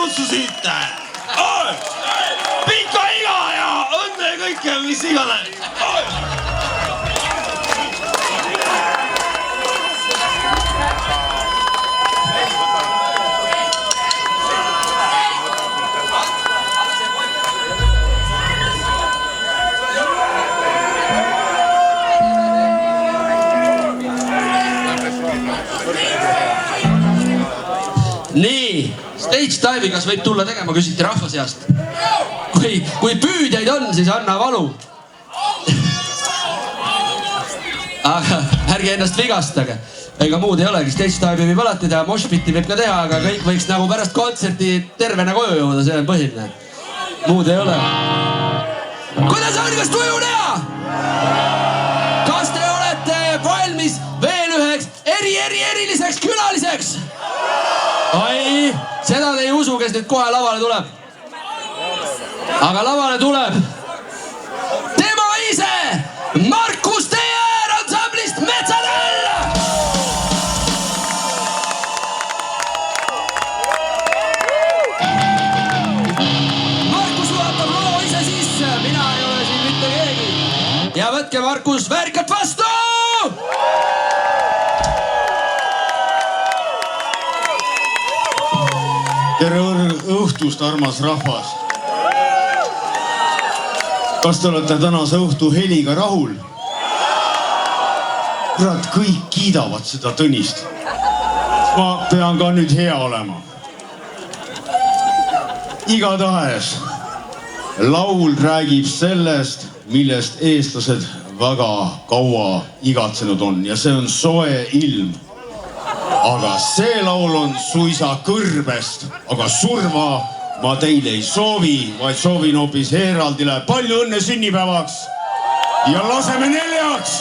kutsusite. Pikka iga ja õnne kõike, mis iganes. Nii, stage dive'i kas võib tulla tegema, küsiti rahva seast. Kui püüdjaid on, siis anna valu. Aga ärge ennast vigastage. Ega muud ei olegi, stage dive'i võib alati teha, moshpiti võib ka teha, aga kõik võiks nagu pärast kontserti tervena koju jõuda, see on põhiline. Muud ei ole. Kuidas on, kas tuju näha? Kas te olete valmis veel üheks eriliseks külaliseks? Ai, seda te ei usu, kes nüüd kohe lavale tuleb. Aga lavale tuleb tema ise, Markus Teer ansamblist Metsadel! Markus juhatab loo ise sisse, mina ei ole siin mitte keegi. Ja võtke Markus väärikalt vastu! Tere õhtust, armas rahvas. Kas te olete tänase õhtu heliga rahul? Kurat, kõik kiidavad seda Tõnist. Ma pean ka nüüd hea olema. Igatahes, laul räägib sellest, millest eestlased väga kaua igatsenud on ja see on soe ilm. Aga see laul on suisa kõrbest, aga surma ma teile ei soovi, vaid soovin hoopis Heraldile palju õnne sünnipäevaks ja laseme neljaks!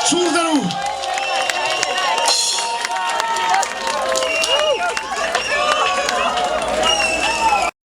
suur tänu.